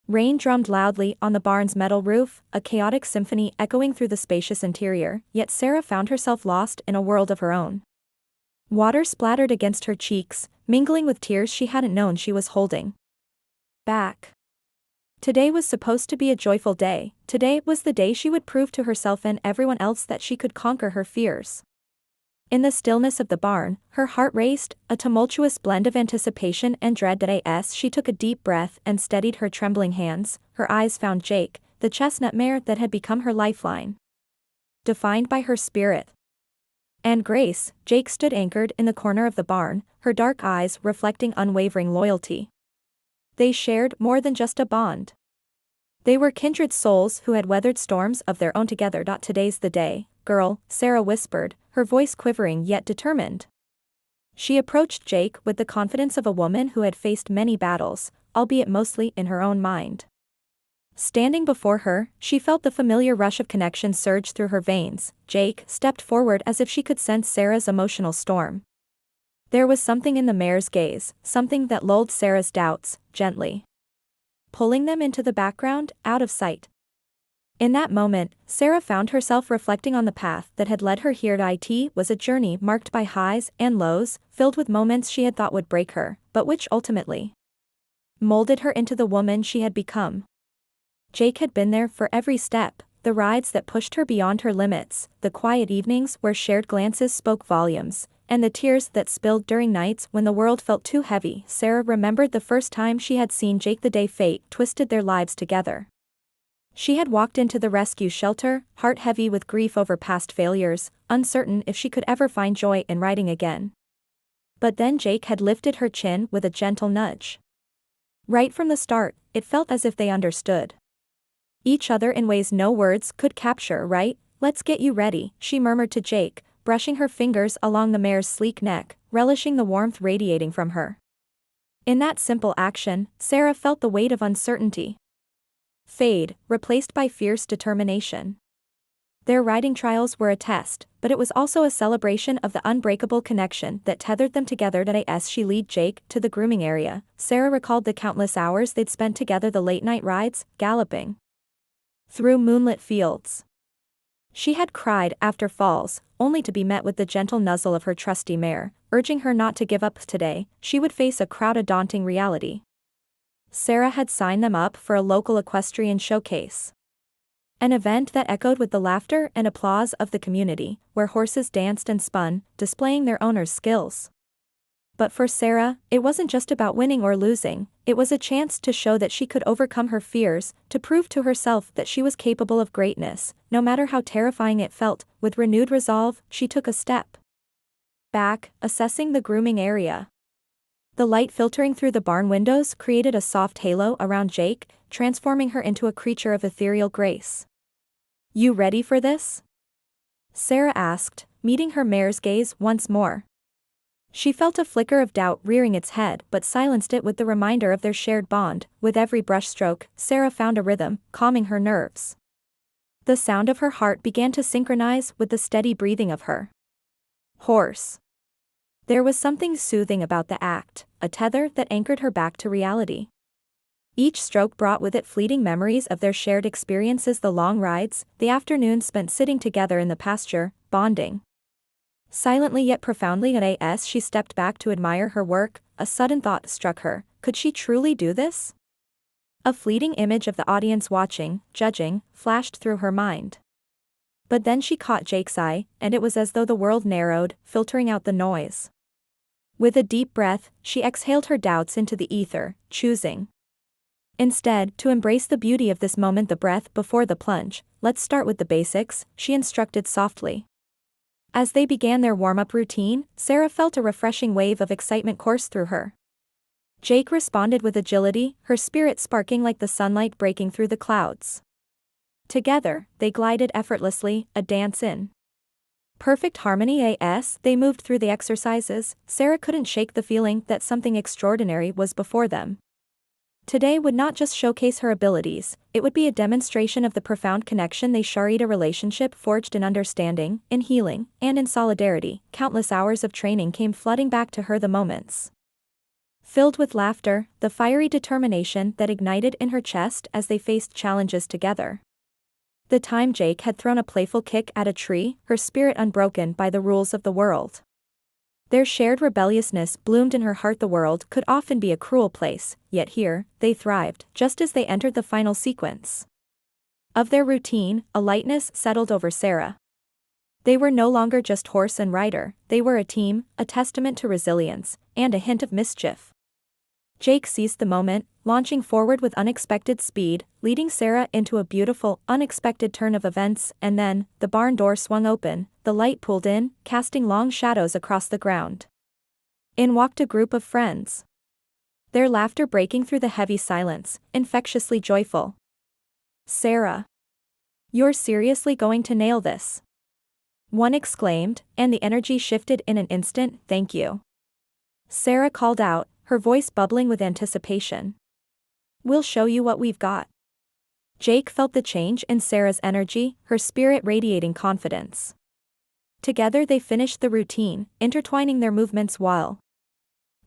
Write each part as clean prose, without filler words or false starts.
Rain drummed loudly on the barn's metal roof, a chaotic symphony echoing through the spacious interior, yet Sarah found herself lost in a world of her own. Water splattered against her cheeks, mingling with tears she hadn't known she was holding back. Today was supposed to be a joyful day. Today was the day she would prove to herself and everyone else that she could conquer her fears. In the stillness of the barn, her heart raced, a tumultuous blend of anticipation and dread. As she took a deep breath and steadied her trembling hands, her eyes found Jake, the chestnut mare that had become her lifeline. Defined by her spirit and grace, Jake stood anchored in the corner of the barn, her dark eyes reflecting unwavering loyalty. They shared more than just a bond. They were kindred souls who had weathered storms of their own together. Today's the day, girl, Sarah whispered, her voice quivering yet determined. She approached Jake with the confidence of a woman who had faced many battles, albeit mostly in her own mind. Standing before her, she felt the familiar rush of connection surge through her veins. Jake stepped forward as if she could sense Sarah's emotional storm. There was something in the mare's gaze, something that lulled Sarah's doubts, gently pulling them into the background, out of sight. In that moment, Sarah found herself reflecting on the path that had led her here. It was a journey marked by highs and lows, filled with moments she had thought would break her, but which ultimately molded her into the woman she had become. Jake had been there for every step, the rides that pushed her beyond her limits, the quiet evenings where shared glances spoke volumes, and the tears that spilled during nights when the world felt too heavy. Sarah remembered the first time she had seen Jake, the day fate twisted their lives together. She had walked into the rescue shelter, heart heavy with grief over past failures, uncertain if she could ever find joy in riding again. But then Jake had lifted her chin with a gentle nudge. Right from the start, it felt as if they understood each other in ways no words could capture. Right, let's get you ready, she murmured to Jake, brushing her fingers along the mare's sleek neck, relishing the warmth radiating from her. In that simple action, Sarah felt the weight of uncertainty fade, replaced by fierce determination. Their riding trials were a test, but it was also a celebration of the unbreakable connection that tethered them together. As she led Jake to the grooming area, Sarah recalled the countless hours they'd spent together, the late-night rides, galloping through moonlit fields. She had cried after falls, only to be met with the gentle nuzzle of her trusty mare, urging her not to give up. Today, she would face a crowd, a daunting reality. Sarah had signed them up for a local equestrian showcase. An event that echoed with the laughter and applause of the community, where horses danced and spun, displaying their owners' skills. But for Sarah, it wasn't just about winning or losing, it was a chance to show that she could overcome her fears, to prove to herself that she was capable of greatness, no matter how terrifying it felt. With renewed resolve, she took a step back, assessing the grooming area. The light filtering through the barn windows created a soft halo around Jake, transforming her into a creature of ethereal grace. "You ready for this?" Sarah asked, meeting her mare's gaze once more. She felt a flicker of doubt rearing its head but silenced it with the reminder of their shared bond. With every brushstroke, Sarah found a rhythm, calming her nerves. The sound of her heart began to synchronize with the steady breathing of her horse. There was something soothing about the act, a tether that anchored her back to reality. Each stroke brought with it fleeting memories of their shared experiences, the long rides, the afternoons spent sitting together in the pasture, bonding silently yet profoundly. As she stepped back to admire her work, a sudden thought struck her: could she truly do this? A fleeting image of the audience watching, judging, flashed through her mind. But then she caught Jake's eye, and it was as though the world narrowed, filtering out the noise. With a deep breath, she exhaled her doubts into the ether, choosing instead to embrace the beauty of this moment. The breath before the plunge. "Let's start with the basics," she instructed softly. As they began their warm-up routine, Sarah felt a refreshing wave of excitement course through her. Jake responded with agility, her spirit sparking like the sunlight breaking through the clouds. Together, they glided effortlessly, a dance in perfect harmony. As they moved through the exercises, Sarah couldn't shake the feeling that something extraordinary was before them. Today would not just showcase her abilities, it would be a demonstration of the profound connection they shared, a relationship forged in understanding, in healing, and in solidarity. Countless hours of training came flooding back to her, the moments Filled with laughter, the fiery determination that ignited in her chest as they faced challenges together. The time Jake had thrown a playful kick at a tree, her spirit unbroken by the rules of the world. Their shared rebelliousness bloomed in her heart. The world could often be a cruel place, yet here, they thrived. Just as they entered the final sequence of their routine, a lightness settled over Sarah. They were no longer just horse and rider, they were a team, a testament to resilience, and a hint of mischief. Jake seized the moment, launching forward with unexpected speed, leading Sarah into a beautiful, unexpected turn of events, and then, the barn door swung open, the light pulled in, casting long shadows across the ground. In walked a group of friends. Their laughter breaking through the heavy silence, infectiously joyful. "Sarah. You're seriously going to nail this?" one exclaimed, and the energy shifted in an instant. "Thank you," Sarah called out, her voice bubbling with anticipation. "We'll show you what we've got." Jake felt the change in Sarah's energy, her spirit radiating confidence. Together they finished the routine, intertwining their movements while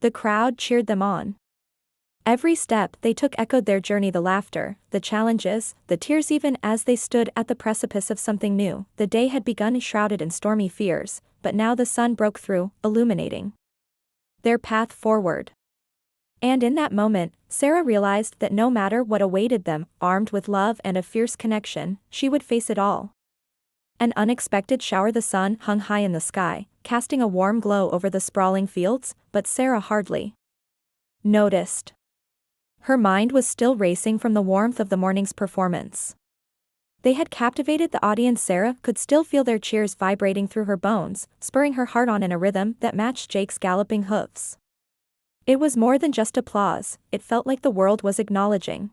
the crowd cheered them on. Every step they took echoed their journey, the laughter, the challenges, the tears. Even as they stood at the precipice of something new, the day had begun shrouded in stormy fears, but now the sun broke through, illuminating their path forward. And in that moment, Sarah realized that no matter what awaited them, armed with love and a fierce connection, she would face it all. An unexpected shower. The sun hung high in the sky, casting a warm glow over the sprawling fields, but Sarah hardly noticed. Her mind was still racing from the warmth of the morning's performance. They had captivated the audience. Sarah could still feel their cheers vibrating through her bones, spurring her heart on in a rhythm that matched Jake's galloping hoofs. It was more than just applause, it felt like the world was acknowledging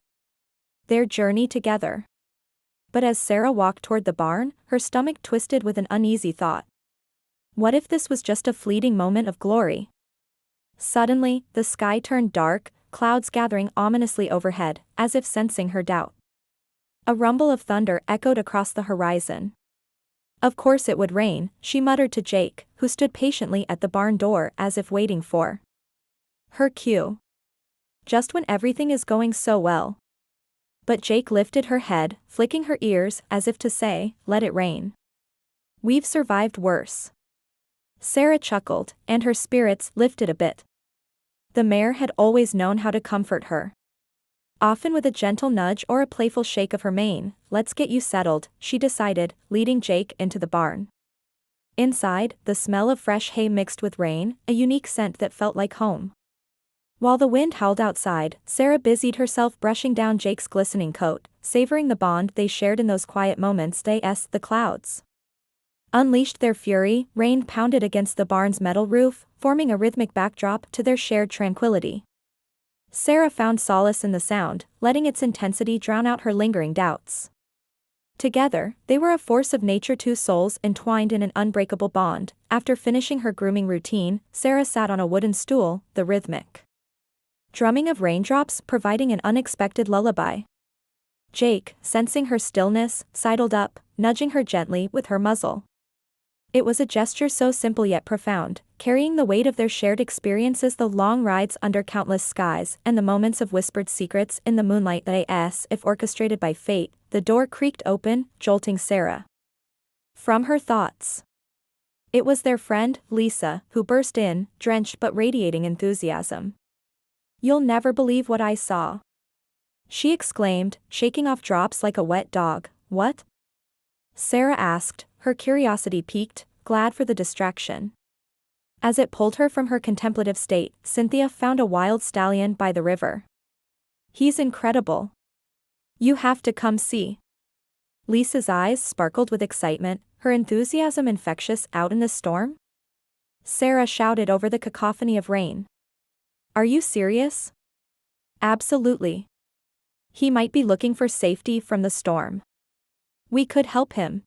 their journey together. But as Sarah walked toward the barn, her stomach twisted with an uneasy thought. What if this was just a fleeting moment of glory? Suddenly, the sky turned dark, clouds gathering ominously overhead, as if sensing her doubt. A rumble of thunder echoed across the horizon. Of course it would rain, she muttered to Jake, who stood patiently at the barn door as if waiting for her cue. Just when everything is going so well. But Jake lifted her head, flicking her ears as if to say, "Let it rain. We've survived worse." Sarah chuckled, and her spirits lifted a bit. The mare had always known how to comfort her. Often with a gentle nudge or a playful shake of her mane. "Let's get you settled," she decided, leading Jake into the barn. Inside, the smell of fresh hay mixed with rain, a unique scent that felt like home. While the wind howled outside, Sarah busied herself brushing down Jake's glistening coat, savoring the bond they shared in those quiet moments. The clouds unleashed their fury, rain pounded against the barn's metal roof, forming a rhythmic backdrop to their shared tranquility. Sarah found solace in the sound, letting its intensity drown out her lingering doubts. Together, they were a force of nature, two souls entwined in an unbreakable bond. After finishing her grooming routine, Sarah sat on a wooden stool, the rhythmic drumming of raindrops providing an unexpected lullaby. Jake, sensing her stillness, sidled up, nudging her gently with her muzzle. It was a gesture so simple yet profound, carrying the weight of their shared experiences, the long rides under countless skies, and the moments of whispered secrets in the moonlight. As if orchestrated by fate, the door creaked open, jolting Sarah from her thoughts. It was their friend, Lisa, who burst in, drenched but radiating enthusiasm. "You'll never believe what I saw," she exclaimed, shaking off drops like a wet dog. "What?" Sarah asked, her curiosity piqued, glad for the distraction. As it pulled her from her contemplative state, Cynthia found a wild stallion by the river. "He's incredible. You have to come see." Lisa's eyes sparkled with excitement, her enthusiasm infectious. "Out in the storm?" Sarah shouted over the cacophony of rain. "Are you serious?" "Absolutely. He might be looking for safety from the storm. We could help him."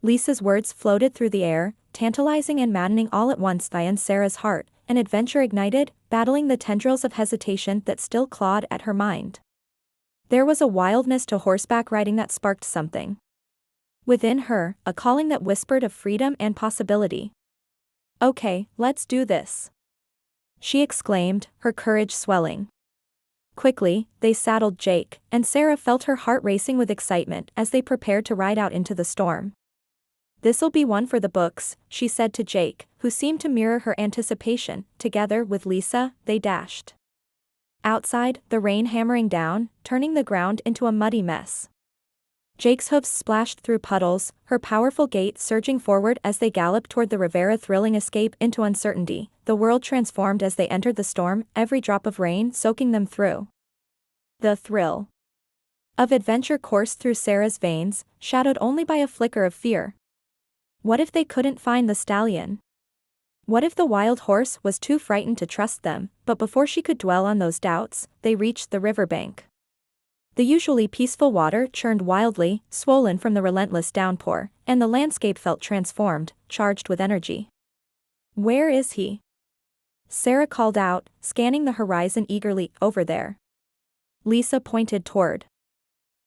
Lisa's words floated through the air, tantalizing and maddening all at once. In Sarah's heart, an adventure ignited, battling the tendrils of hesitation that still clawed at her mind. There was a wildness to horseback riding that sparked something within her, a calling that whispered of freedom and possibility. "Okay, let's do this." she exclaimed, her courage swelling. Quickly, they saddled Jake, and Sarah felt her heart racing with excitement as they prepared to ride out into the storm. "This'll be one for the books," she said to Jake, who seemed to mirror her anticipation. Together with Lisa, they dashed. Outside, the rain hammering down, turning the ground into a muddy mess. Jake's hoofs splashed through puddles, her powerful gait surging forward as they galloped toward the Rivera, thrilling escape into uncertainty. The world transformed as they entered the storm, every drop of rain soaking them through. The thrill of adventure coursed through Sarah's veins, shadowed only by a flicker of fear. What if they couldn't find the stallion? What if the wild horse was too frightened to trust them? But before she could dwell on those doubts, they reached the riverbank. The usually peaceful water churned wildly, swollen from the relentless downpour, and the landscape felt transformed, charged with energy. "Where is he?" Sarah called out, scanning the horizon eagerly. "Over there." Lisa pointed toward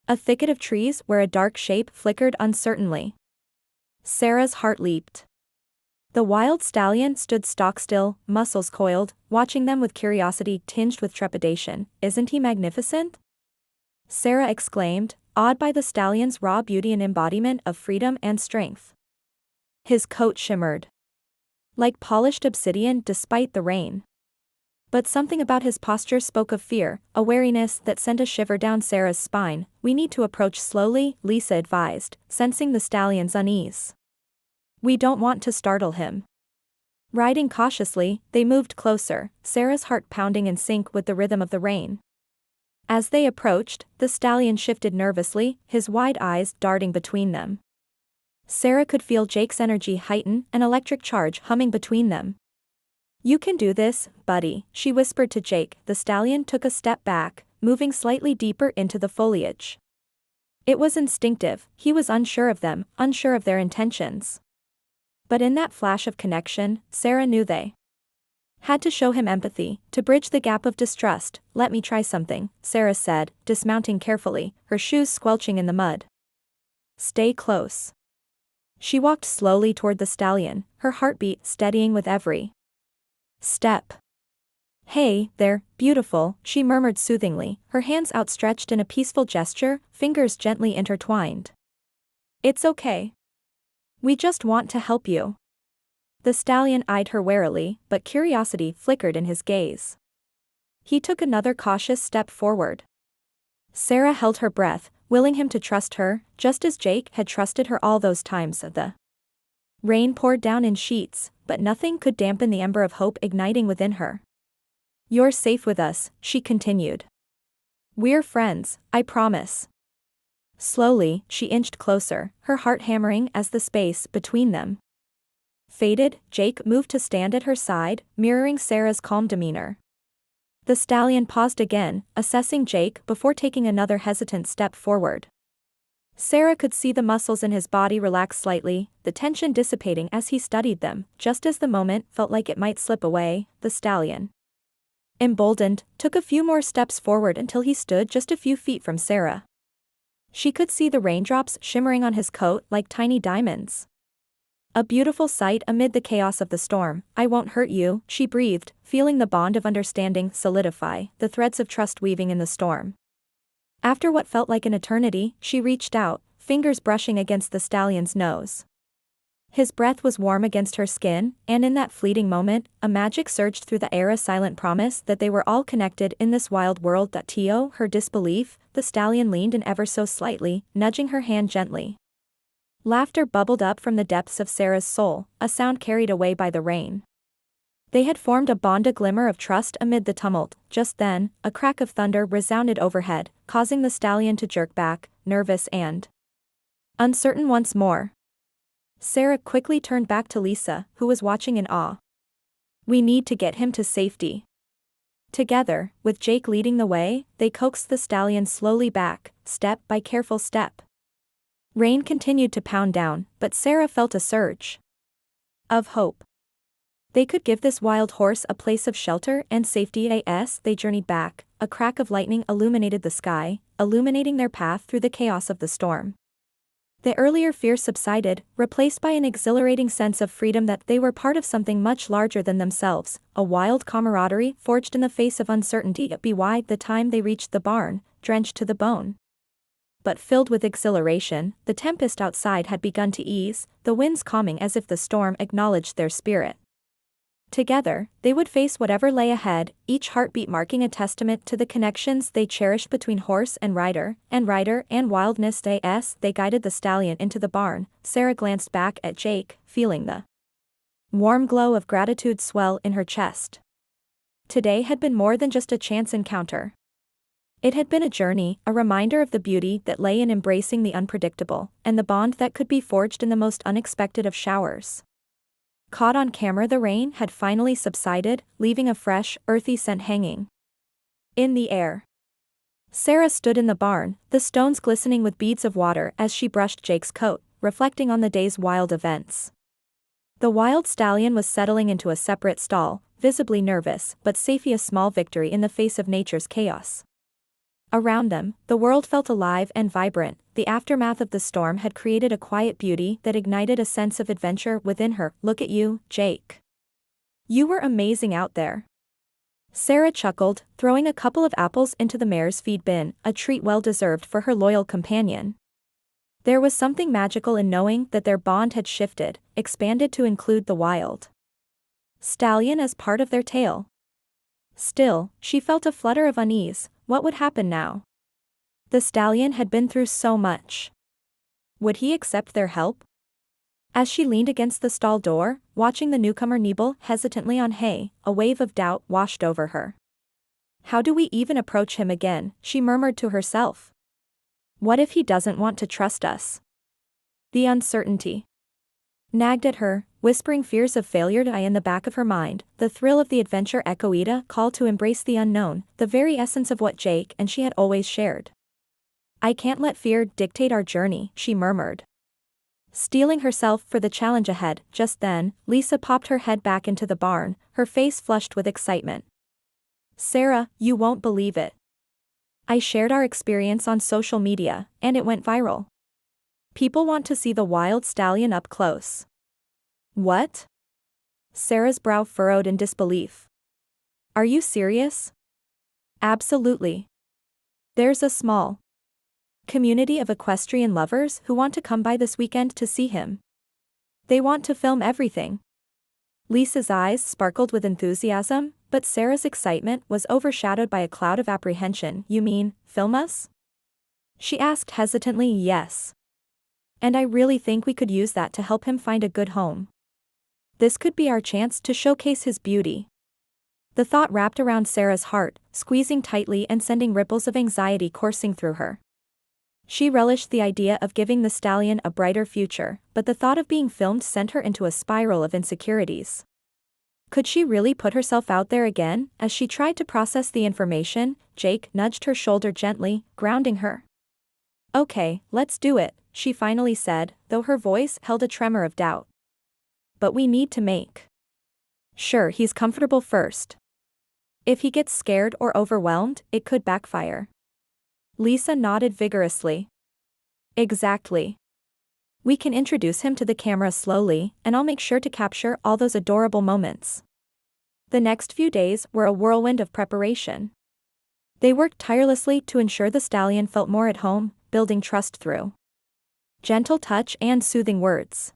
a thicket of trees where a dark shape flickered uncertainly. Sarah's heart leaped. The wild stallion stood stock-still, muscles coiled, watching them with curiosity tinged with trepidation. "Isn't he magnificent?" Sarah exclaimed, awed by the stallion's raw beauty and embodiment of freedom and strength. His coat shimmered like polished obsidian despite the rain. But something about his posture spoke of fear, a wariness that sent a shiver down Sarah's spine. "We need to approach slowly," Lisa advised, sensing the stallion's unease. "We don't want to startle him." Riding cautiously, they moved closer, Sarah's heart pounding in sync with the rhythm of the rain. As they approached, the stallion shifted nervously, his wide eyes darting between them. Sarah could feel Jake's energy heighten, an electric charge humming between them. "You can do this, buddy," she whispered to Jake. The stallion took a step back, moving slightly deeper into the foliage. It was instinctive, he was unsure of them, unsure of their intentions. But in that flash of connection, Sarah knew they had to show him empathy, to bridge the gap of distrust. "Let me try something," Sarah said, dismounting carefully, her shoes squelching in the mud. "Stay close." She walked slowly toward the stallion, her heartbeat steadying with every step. "Hey, there, beautiful," she murmured soothingly, her hands outstretched in a peaceful gesture, fingers gently intertwined. "It's okay. We just want to help you." The stallion eyed her warily, but curiosity flickered in his gaze. He took another cautious step forward. Sarah held her breath, willing him to trust her, just as Jake had trusted her all those times. The rain poured down in sheets, but nothing could dampen the ember of hope igniting within her. "You're safe with us," she continued. "We're friends, I promise." Slowly, she inched closer, her heart hammering as the space between them faded. Jake moved to stand at her side, mirroring Sarah's calm demeanor. The stallion paused again, assessing Jake before taking another hesitant step forward. Sarah could see the muscles in his body relax slightly, the tension dissipating as he studied them. Just as the moment felt like it might slip away, the stallion, emboldened, took a few more steps forward until he stood just a few feet from Sarah. She could see the raindrops shimmering on his coat like tiny diamonds. A beautiful sight amid the chaos of the storm. "I won't hurt you," she breathed, feeling the bond of understanding solidify, the threads of trust weaving in the storm. After what felt like an eternity, she reached out, fingers brushing against the stallion's nose. His breath was warm against her skin, and in that fleeting moment, a magic surged through the air, a silent promise that they were all connected in this wild world. To her disbelief, the stallion leaned in ever so slightly, nudging her hand gently. Laughter bubbled up from the depths of Sarah's soul, a sound carried away by the rain. They had formed a bond, a glimmer of trust amid the tumult. Just then, a crack of thunder resounded overhead, causing the stallion to jerk back, nervous and uncertain once more. Sarah quickly turned back to Lisa, who was watching in awe. "We need to get him to safety." Together, with Jake leading the way, they coaxed the stallion slowly back, step by careful step. Rain continued to pound down, but Sarah felt a surge of hope. They could give this wild horse a place of shelter and safety. As they journeyed back, a crack of lightning illuminated the sky, illuminating their path through the chaos of the storm. The earlier fear subsided, replaced by an exhilarating sense of freedom that they were part of something much larger than themselves, a wild camaraderie forged in the face of uncertainty. By the time they reached the barn, drenched to the bone, but filled with exhilaration, the tempest outside had begun to ease, the winds calming as if the storm acknowledged their spirit. Together, they would face whatever lay ahead, each heartbeat marking a testament to the connections they cherished between horse and rider and wildness. As they guided the stallion into the barn, Sarah glanced back at Jake, feeling the warm glow of gratitude swell in her chest. Today had been more than just a chance encounter. It had been a journey, a reminder of the beauty that lay in embracing the unpredictable, and the bond that could be forged in the most unexpected of showers. Caught on camera, the rain had finally subsided, leaving a fresh, earthy scent hanging in the air. Sarah stood in the barn, the stones glistening with beads of water as she brushed Jake's coat, reflecting on the day's wild events. The wild stallion was settling into a separate stall, visibly nervous, but safely a small victory in the face of nature's chaos. Around them, the world felt alive and vibrant. The aftermath of the storm had created a quiet beauty that ignited a sense of adventure within her. Look at you, Jake. You were amazing out there. Sarah chuckled, throwing a couple of apples into the mare's feed bin, a treat well deserved for her loyal companion. There was something magical in knowing that their bond had shifted, expanded to include the wild stallion as part of their tale. Still, she felt a flutter of unease. What would happen now? The stallion had been through so much. Would he accept their help? As she leaned against the stall door, watching the newcomer nibble hesitantly on hay, a wave of doubt washed over her. How do we even approach him again? She murmured to herself. What if he doesn't want to trust us? The uncertainty nagged at her, whispering fears of failure in the back of her mind. The thrill of the adventure echoed a call to embrace the unknown, the very essence of what Jake and she had always shared. I can't let fear dictate our journey, she murmured, steeling herself for the challenge ahead. Just then, Lisa popped her head back into the barn, her face flushed with excitement. Sarah, you won't believe it. I shared our experience on social media, and it went viral. People want to see the wild stallion up close. What? Sarah's brow furrowed in disbelief. Are you serious? Absolutely. There's a small community of equestrian lovers who want to come by this weekend to see him. They want to film everything. Lisa's eyes sparkled with enthusiasm, but Sarah's excitement was overshadowed by a cloud of apprehension. You mean, film us? She asked hesitantly. Yes. And I really think we could use that to help him find a good home. This could be our chance to showcase his beauty. The thought wrapped around Sarah's heart, squeezing tightly and sending ripples of anxiety coursing through her. She relished the idea of giving the stallion a brighter future, but the thought of being filmed sent her into a spiral of insecurities. Could she really put herself out there again? As she tried to process the information, Jake nudged her shoulder gently, grounding her. Okay, let's do it, she finally said, though her voice held a tremor of doubt. But we need to make sure he's comfortable first. If he gets scared or overwhelmed, it could backfire. Lisa nodded vigorously. Exactly. We can introduce him to the camera slowly, and I'll make sure to capture all those adorable moments. The next few days were a whirlwind of preparation. They worked tirelessly to ensure the stallion felt more at home, building trust through gentle touch and soothing words.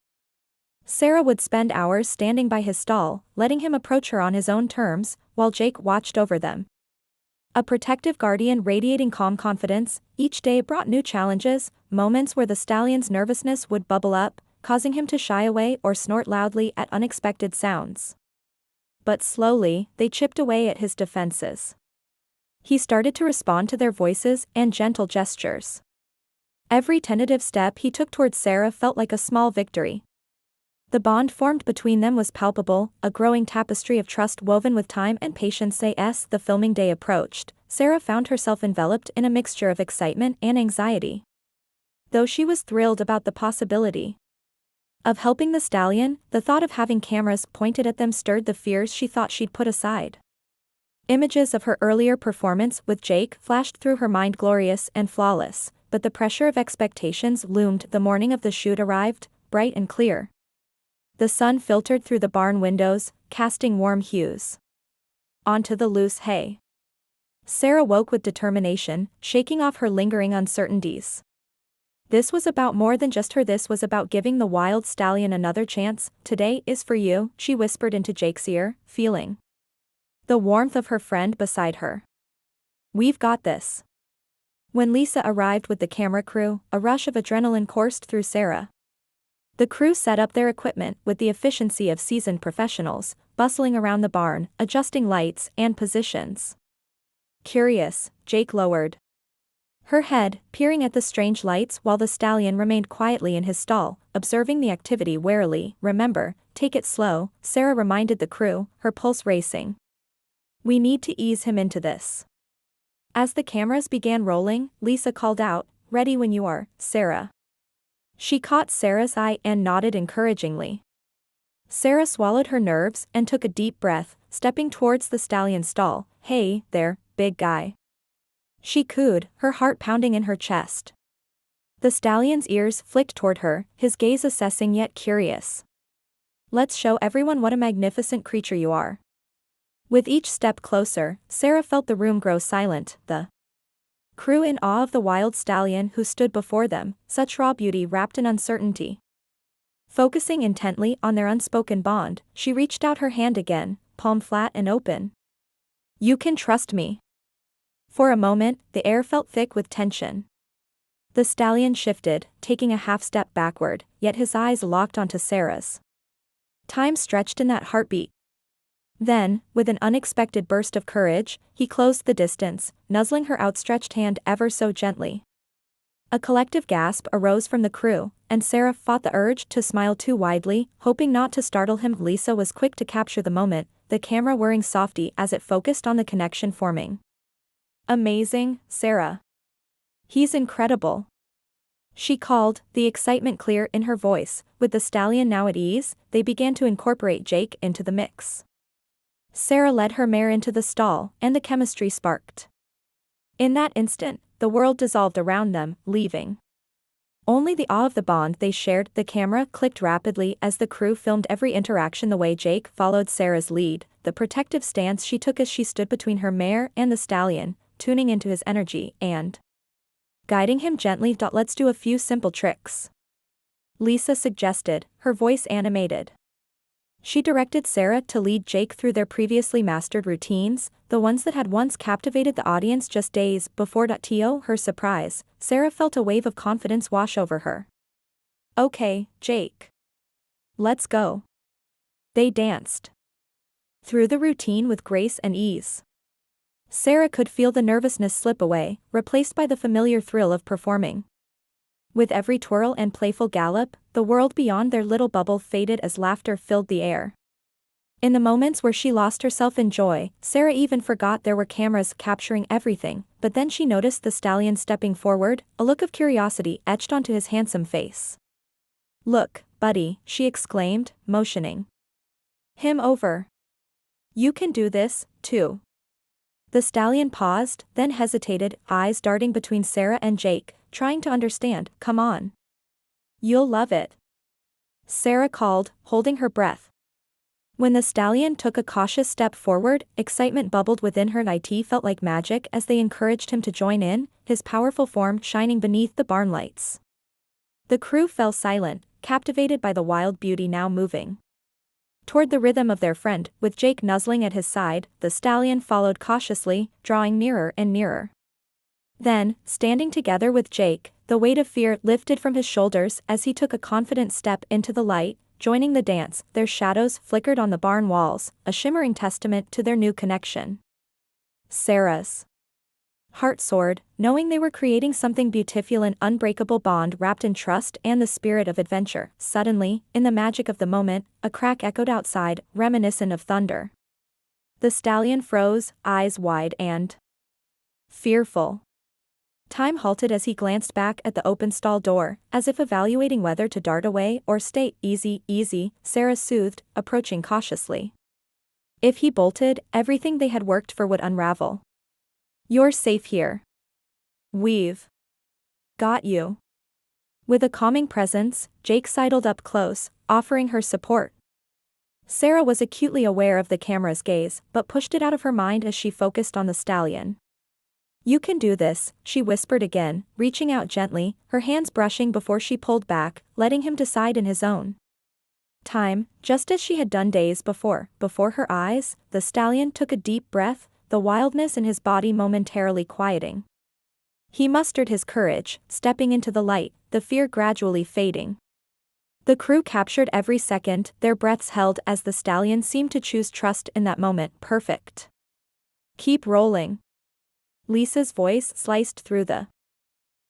Sarah would spend hours standing by his stall, letting him approach her on his own terms, while Jake watched over them. A protective guardian radiating calm confidence, each day brought new challenges, moments where the stallion's nervousness would bubble up, causing him to shy away or snort loudly at unexpected sounds. But slowly, they chipped away at his defenses. He started to respond to their voices and gentle gestures. Every tentative step he took towards Sarah felt like a small victory. The bond formed between them was palpable, a growing tapestry of trust woven with time and patience. As the filming day approached, Sarah found herself enveloped in a mixture of excitement and anxiety. Though she was thrilled about the possibility of helping the stallion, the thought of having cameras pointed at them stirred the fears she thought she'd put aside. Images of her earlier performance with Jake flashed through her mind, glorious and flawless, but the pressure of expectations loomed. The morning of the shoot arrived, bright and clear. The sun filtered through the barn windows, casting warm hues onto the loose hay. Sarah woke with determination, shaking off her lingering uncertainties. This was about more than just her. This was about giving the wild stallion another chance. "Today is for you," she whispered into Jake's ear, feeling the warmth of her friend beside her. "We've got this." When Lisa arrived with the camera crew, a rush of adrenaline coursed through Sarah. The crew set up their equipment with the efficiency of seasoned professionals, bustling around the barn, adjusting lights and positions. Curious, Jake lowered her head, peering at the strange lights while the stallion remained quietly in his stall, observing the activity warily. "Remember, take it slow," Sarah reminded the crew, her pulse racing. "We need to ease him into this." As the cameras began rolling, Lisa called out, "Ready when you are, Sarah." She caught Sarah's eye and nodded encouragingly. Sarah swallowed her nerves and took a deep breath, stepping towards the stallion's stall. "Hey, there, big guy," she cooed, her heart pounding in her chest. The stallion's ears flicked toward her, his gaze assessing yet curious. "Let's show everyone what a magnificent creature you are." With each step closer, Sarah felt the room grow silent, the crew in awe of the wild stallion who stood before them, such raw beauty wrapped in uncertainty. Focusing intently on their unspoken bond, she reached out her hand again, palm flat and open. "You can trust me." For a moment, the air felt thick with tension. The stallion shifted, taking a half step backward, yet his eyes locked onto Sarah's. Time stretched in that heartbeat. Then, with an unexpected burst of courage, he closed the distance, nuzzling her outstretched hand ever so gently. A collective gasp arose from the crew, and Sarah fought the urge to smile too widely, hoping not to startle him. Lisa was quick to capture the moment, the camera whirring softly as it focused on the connection forming. "Amazing, Sarah. He's incredible," she called, the excitement clear in her voice. With the stallion now at ease, they began to incorporate Jake into the mix. Sarah led her mare into the stall, and the chemistry sparked. In that instant, the world dissolved around them, leaving only the awe of the bond they shared. The camera clicked rapidly as the crew filmed every interaction. The way Jake followed Sarah's lead, the protective stance she took as she stood between her mare and the stallion, tuning into his energy and guiding him gently. "Let's do a few simple tricks," Lisa suggested, her voice animated. She directed Sarah to lead Jake through their previously mastered routines, the ones that had once captivated the audience just days before. To her surprise, Sarah felt a wave of confidence wash over her. "Okay, Jake. Let's go." They danced through the routine with grace and ease. Sarah could feel the nervousness slip away, replaced by the familiar thrill of performing. With every twirl and playful gallop, the world beyond their little bubble faded as laughter filled the air. In the moments where she lost herself in joy, Sarah even forgot there were cameras capturing everything. But then she noticed the stallion stepping forward, a look of curiosity etched onto his handsome face. "Look, buddy," she exclaimed, motioning him over. "You can do this, too." The stallion paused, then hesitated, eyes darting between Sarah and Jake, trying to understand. "Come on. You'll love it," Sarah called, holding her breath. When the stallion took a cautious step forward, excitement bubbled within her. It felt like magic as they encouraged him to join in, his powerful form shining beneath the barn lights. The crew fell silent, captivated by the wild beauty now moving toward the rhythm of their friend. With Jake nuzzling at his side, the stallion followed cautiously, drawing nearer and nearer. Then, standing together with Jake, the weight of fear lifted from his shoulders as he took a confident step into the light, joining the dance. Their shadows flickered on the barn walls, a shimmering testament to their new connection. Sarah's heart soared, knowing they were creating something beautiful, an unbreakable bond wrapped in trust and the spirit of adventure. Suddenly, in the magic of the moment, a crack echoed outside, reminiscent of thunder. The stallion froze, eyes wide and fearful. Time halted as he glanced back at the open stall door, as if evaluating whether to dart away or stay. "Easy, easy," Sarah soothed, approaching cautiously. If he bolted, everything they had worked for would unravel. "You're safe here. We've Got you. With a calming presence, Jake sidled up close, offering her support. Sarah was acutely aware of the camera's gaze, but pushed it out of her mind as she focused on the stallion. You can do this, she whispered again, reaching out gently, her hands brushing before she pulled back, letting him decide in his own time, just as she had done days before. Before her eyes, the stallion took a deep breath, the wildness in his body momentarily quieting. He mustered his courage, stepping into the light, the fear gradually fading. The crew captured every second, their breaths held as the stallion seemed to choose trust in that moment. Perfect. Keep rolling. Lisa's voice sliced through the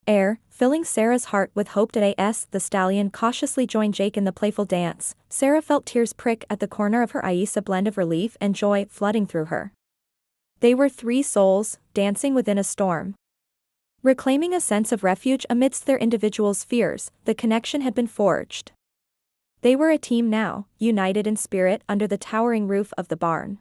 air, filling Sarah's heart with hope. As the stallion cautiously joined Jake in the playful dance, Sarah felt tears prick at the corner of her eyes, a blend of relief and joy flooding through her. They were three souls, dancing within a storm. Reclaiming a sense of refuge amidst their individuals' fears, the connection had been forged. They were a team now, united in spirit under the towering roof of the barn.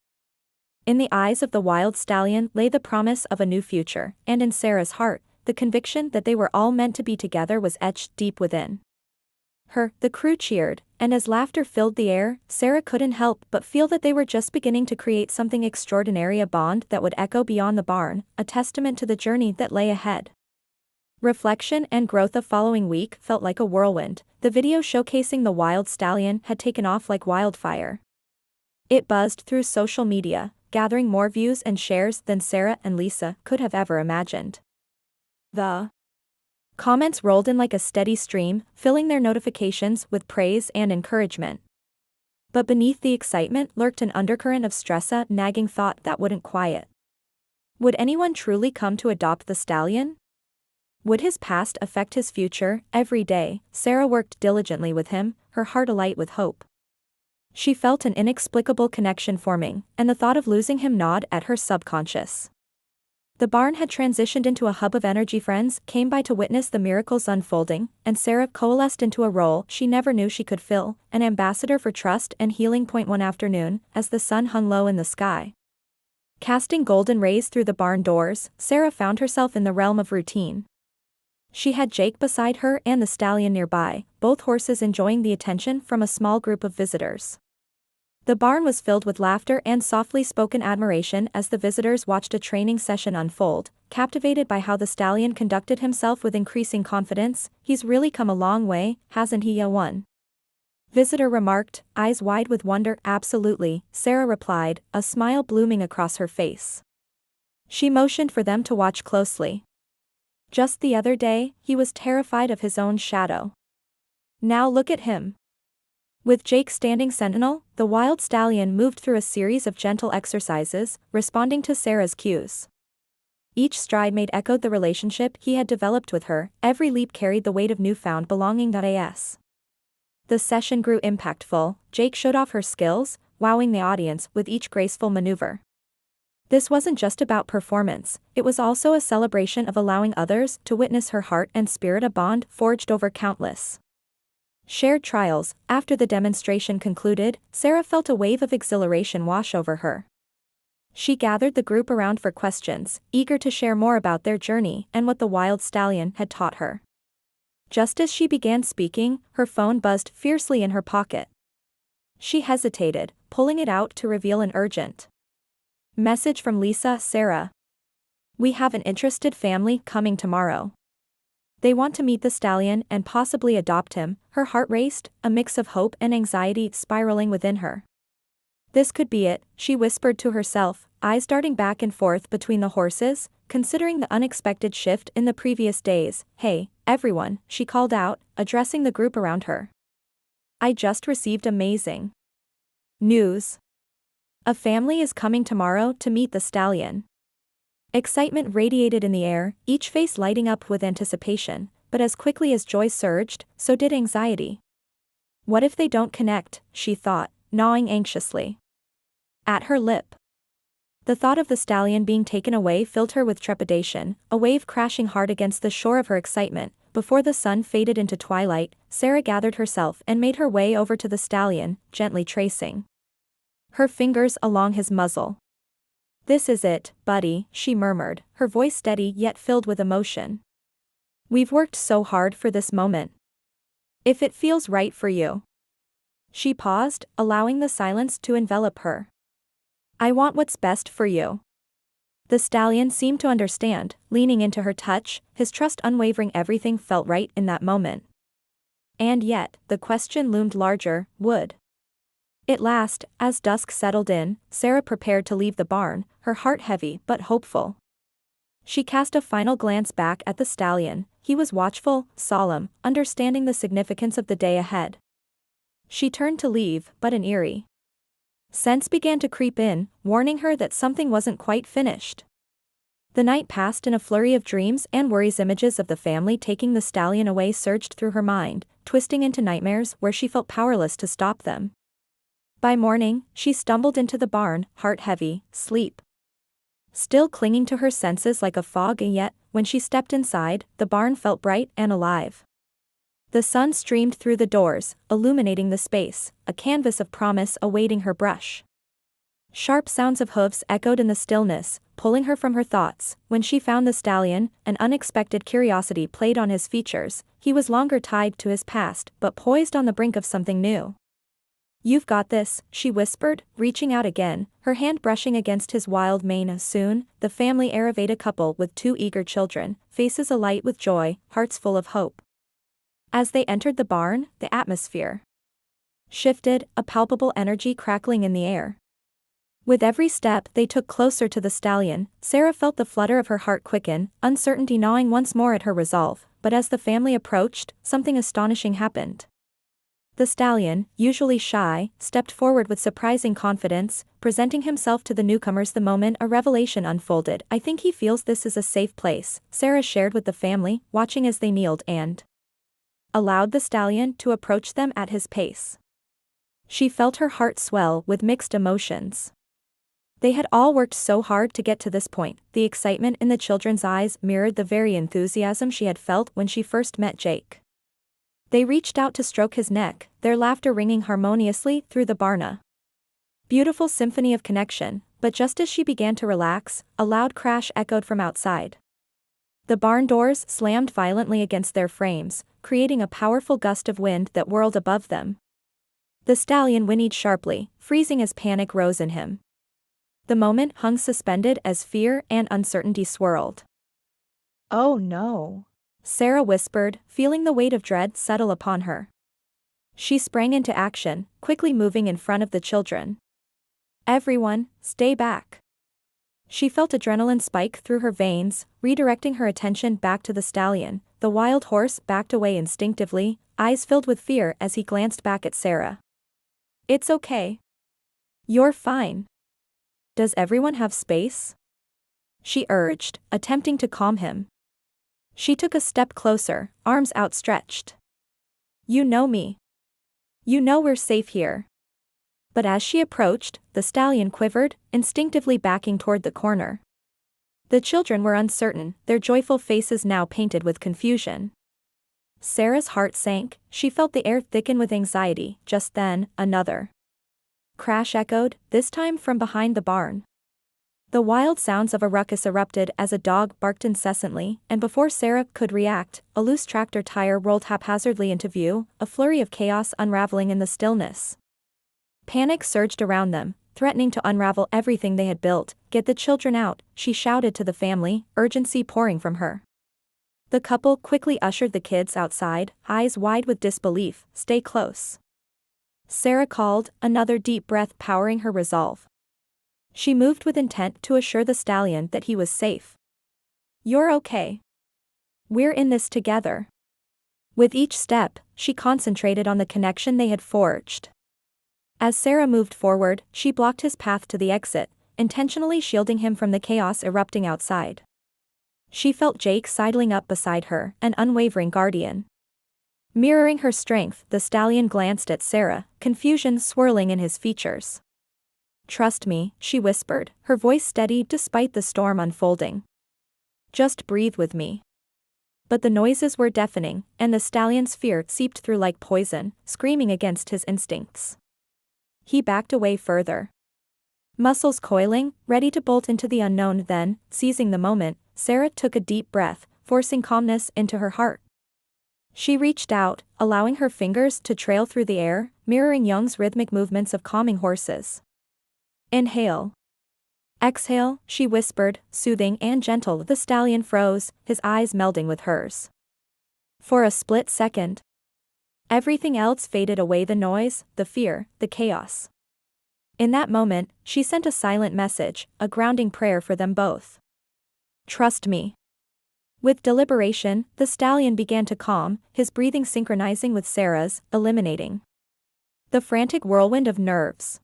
In the eyes of the wild stallion lay the promise of a new future, and in Sarah's heart, the conviction that they were all meant to be together was etched deep within her. The crew cheered, and as laughter filled the air, Sarah couldn't help but feel that they were just beginning to create something extraordinary, a bond that would echo beyond the barn, a testament to the journey that lay ahead. Reflection and growth. The following week felt like a whirlwind. The video showcasing the wild stallion had taken off like wildfire. It buzzed through social media, gathering more views and shares than Sarah and Lisa could have ever imagined. The comments rolled in like a steady stream, filling their notifications with praise and encouragement. But beneath the excitement lurked an undercurrent of stress, a nagging thought that wouldn't quiet. Would anyone truly come to adopt the stallion? Would his past affect his future? Every day, Sarah worked diligently with him, her heart alight with hope. She felt an inexplicable connection forming, and the thought of losing him gnawed at her subconscious. The barn had transitioned into a hub of energy. Friends came by to witness the miracles unfolding, and Sarah coalesced into a role she never knew she could fill, an ambassador for trust and healing. One afternoon, as the sun hung low in the sky, casting golden rays through the barn doors, Sarah found herself in the realm of routine. She had Jake beside her and the stallion nearby, both horses enjoying the attention from a small group of visitors. The barn was filled with laughter and softly spoken admiration as the visitors watched a training session unfold, captivated by how the stallion conducted himself with increasing confidence. He's really come a long way, hasn't he? One visitor remarked, eyes wide with wonder. Absolutely, Sarah replied, a smile blooming across her face. She motioned for them to watch closely. Just the other day, he was terrified of his own shadow. Now look at him. With Jake standing sentinel, the wild stallion moved through a series of gentle exercises, responding to Sarah's cues. Each stride made echoed the relationship he had developed with her, every leap carried the weight of newfound belonging. As the session grew impactful, Jake showed off her skills, wowing the audience with each graceful maneuver. This wasn't just about performance, it was also a celebration of allowing others to witness her heart and spirit, a bond forged over countless shared trials. After the demonstration concluded, Sarah felt a wave of exhilaration wash over her. She gathered the group around for questions, eager to share more about their journey and what the wild stallion had taught her. Just as she began speaking, her phone buzzed fiercely in her pocket. She hesitated, pulling it out to reveal an urgent message from Lisa. Sarah, we have an interested family coming tomorrow. They want to meet the stallion and possibly adopt him. Her heart raced, a mix of hope and anxiety spiraling within her. This could be it, she whispered to herself, eyes darting back and forth between the horses, considering the unexpected shift in the previous days. Hey, everyone, she called out, addressing the group around her. I just received amazing news. A family is coming tomorrow to meet the stallion. Excitement radiated in the air, each face lighting up with anticipation, but as quickly as joy surged, so did anxiety. What if they don't connect, she thought, gnawing anxiously at her lip. The thought of the stallion being taken away filled her with trepidation, a wave crashing hard against the shore of her excitement. Before the sun faded into twilight, Sarah gathered herself and made her way over to the stallion, gently tracing her fingers along his muzzle. This is it, buddy, she murmured, her voice steady yet filled with emotion. We've worked so hard for this moment. If it feels right for you. She paused, allowing the silence to envelop her. I want what's best for you. The stallion seemed to understand, leaning into her touch, his trust unwavering. Everything felt right in that moment. And yet, the question loomed larger, would it last? As dusk settled in, Sarah prepared to leave the barn, her heart heavy but hopeful. She cast a final glance back at the stallion. He was watchful, solemn, understanding the significance of the day ahead. She turned to leave, but an eerie sense began to creep in, warning her that something wasn't quite finished. The night passed in a flurry of dreams and worries. Images of the family taking the stallion away surged through her mind, twisting into nightmares where she felt powerless to stop them. By morning, she stumbled into the barn, heart heavy, sleep still clinging to her senses like a fog, and yet, when she stepped inside, the barn felt bright and alive. The sun streamed through the doors, illuminating the space, a canvas of promise awaiting her brush. Sharp sounds of hooves echoed in the stillness, pulling her from her thoughts. When she found the stallion, an unexpected curiosity played on his features. He was longer tied to his past, but poised on the brink of something new. You've got this, she whispered, reaching out again, her hand brushing against his wild mane. Soon, the family arrived, a couple with two eager children, faces alight with joy, hearts full of hope. As they entered the barn, the atmosphere shifted, a palpable energy crackling in the air. With every step they took closer to the stallion, Sarah felt the flutter of her heart quicken, uncertainty gnawing once more at her resolve. But as the family approached, something astonishing happened. The stallion, usually shy, stepped forward with surprising confidence, presenting himself to the newcomers. The moment a revelation unfolded. I think he feels this is a safe place, Sarah shared with the family, watching as they kneeled and allowed the stallion to approach them at his pace. She felt her heart swell with mixed emotions. They had all worked so hard to get to this point. The excitement in the children's eyes mirrored the very enthusiasm she had felt when she first met Jake. They reached out to stroke his neck, their laughter ringing harmoniously through the barn. A beautiful symphony of connection, but just as she began to relax, a loud crash echoed from outside. The barn doors slammed violently against their frames, creating a powerful gust of wind that whirled above them. The stallion whinnied sharply, freezing as panic rose in him. The moment hung suspended as fear and uncertainty swirled. Oh no, Sarah whispered, feeling the weight of dread settle upon her. She sprang into action, quickly moving in front of the children. Everyone, stay back. She felt adrenaline spike through her veins, redirecting her attention back to the stallion. The wild horse backed away instinctively, eyes filled with fear as he glanced back at Sarah. It's okay. You're fine. Does everyone have space? She urged, attempting to calm him. She took a step closer, arms outstretched. You know me. You know we're safe here. But as she approached, the stallion quivered, instinctively backing toward the corner. The children were uncertain, their joyful faces now painted with confusion. Sarah's heart sank, she felt the air thicken with anxiety. Just then, another crash echoed, this time from behind the barn. The wild sounds of a ruckus erupted as a dog barked incessantly, and before Sarah could react, a loose tractor tire rolled haphazardly into view, a flurry of chaos unraveling in the stillness. Panic surged around them, threatening to unravel everything they had built. Get the children out, she shouted to the family, urgency pouring from her. The couple quickly ushered the kids outside, eyes wide with disbelief. Stay close, Sarah called, another deep breath powering her resolve. She moved with intent to assure the stallion that he was safe. You're okay. We're in this together. With each step, she concentrated on the connection they had forged. As Sarah moved forward, she blocked his path to the exit, intentionally shielding him from the chaos erupting outside. She felt Jake sidling up beside her, an unwavering guardian. Mirroring her strength, the stallion glanced at Sarah, confusion swirling in his features. Trust me, she whispered, her voice steady despite the storm unfolding. Just breathe with me. But the noises were deafening, and the stallion's fear seeped through like poison, screaming against his instincts. He backed away further, muscles coiling, ready to bolt into the unknown. Then, seizing the moment, Sarah took a deep breath, forcing calmness into her heart. She reached out, allowing her fingers to trail through the air, mirroring Young's rhythmic movements of calming horses. Inhale. Exhale, she whispered, soothing and gentle. The stallion froze, his eyes melding with hers. For a split second, everything else faded away, the noise, the fear, the chaos. In that moment, she sent a silent message, a grounding prayer for them both. Trust me. With deliberation, the stallion began to calm, his breathing synchronizing with Sarah's, eliminating the frantic whirlwind of nerves.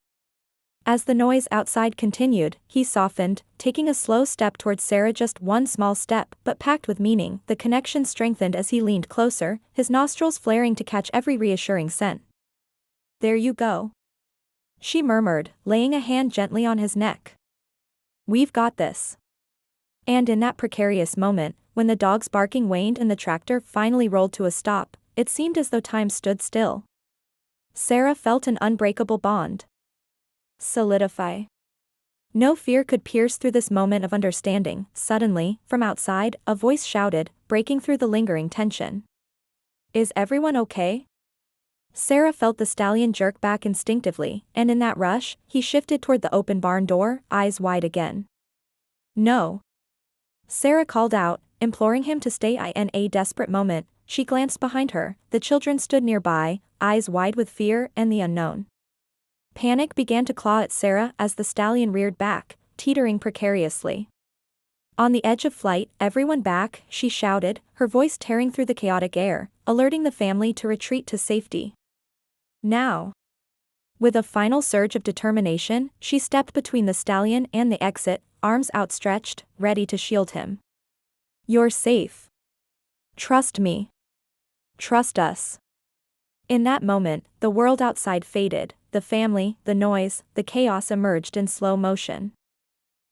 As the noise outside continued, he softened, taking a slow step towards Sarah, just one small step, but packed with meaning. The connection strengthened as he leaned closer, his nostrils flaring to catch every reassuring scent. There you go. She murmured, laying a hand gently on his neck. We've got this. And in that precarious moment, when the dog's barking waned and the tractor finally rolled to a stop, it seemed as though time stood still. Sarah felt an unbreakable bond solidify. No fear could pierce through this moment of understanding. Suddenly, from outside, a voice shouted, breaking through the lingering tension. Is everyone okay? Sarah felt the stallion jerk back instinctively, and in that rush, he shifted toward the open barn door, eyes wide again. No. Sarah called out, imploring him to stay. In a desperate moment, she glanced behind her. The children stood nearby, eyes wide with fear and the unknown. Panic began to claw at Sarah as the stallion reared back, teetering precariously. On the edge of flight, everyone back, she shouted, her voice tearing through the chaotic air, alerting the family to retreat to safety. Now. With a final surge of determination, she stepped between the stallion and the exit, arms outstretched, ready to shield him. You're safe. Trust me. Trust us. In that moment, the world outside faded, the family, the noise, the chaos emerged in slow motion.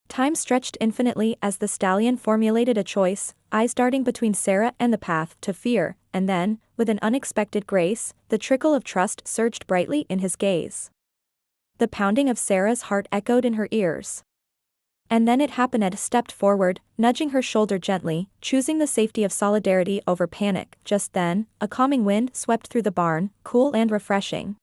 Time stretched infinitely as the stallion formulated a choice, eyes darting between Sarah and the path to fear, and then, with an unexpected grace, the trickle of trust surged brightly in his gaze. The pounding of Sarah's heart echoed in her ears. And then it happened. Ed stepped forward, nudging her shoulder gently, choosing the safety of solidarity over panic. Just then, a calming wind swept through the barn, cool and refreshing.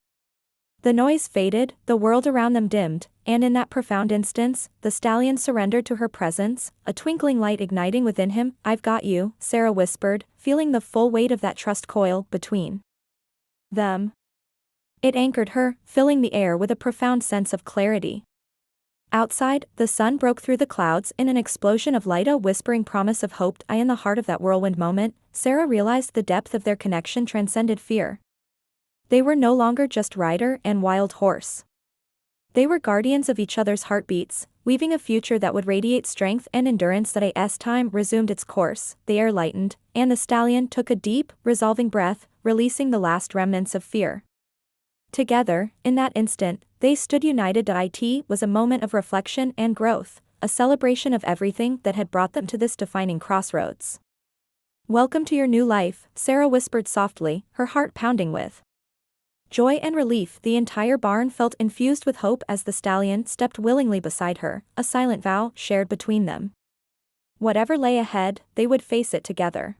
The noise faded, the world around them dimmed, and in that profound instance, the stallion surrendered to her presence, a twinkling light igniting within him. I've got you, Sarah whispered, feeling the full weight of that trust coil between them. It anchored her, filling the air with a profound sense of clarity. Outside, the sun broke through the clouds in an explosion of light, a whispering promise of hope. In the heart of that whirlwind moment, Sarah realized the depth of their connection transcended fear. They were no longer just rider and wild horse. They were guardians of each other's heartbeats, weaving a future that would radiate strength and endurance. As time resumed its course, the air lightened, and the stallion took a deep, resolving breath, releasing the last remnants of fear. Together, in that instant, they stood united. It was a moment of reflection and growth, a celebration of everything that had brought them to this defining crossroads. Welcome to your new life, Sarah whispered softly, her heart pounding with joy and relief. The entire barn felt infused with hope as the stallion stepped willingly beside her, a silent vow shared between them. Whatever lay ahead, they would face it together.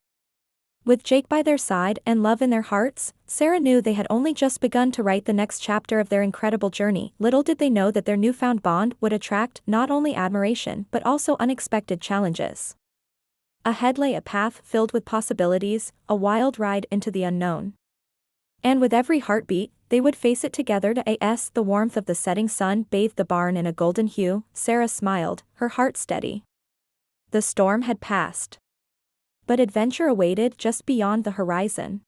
With Jake by their side and love in their hearts, Sarah knew they had only just begun to write the next chapter of their incredible journey. Little did they know that their newfound bond would attract not only admiration but also unexpected challenges. Ahead lay a path filled with possibilities, a wild ride into the unknown. And with every heartbeat, they would face it together. The warmth of the setting sun bathed the barn in a golden hue. Sarah smiled, her heart steady. The storm had passed. But adventure awaited just beyond the horizon.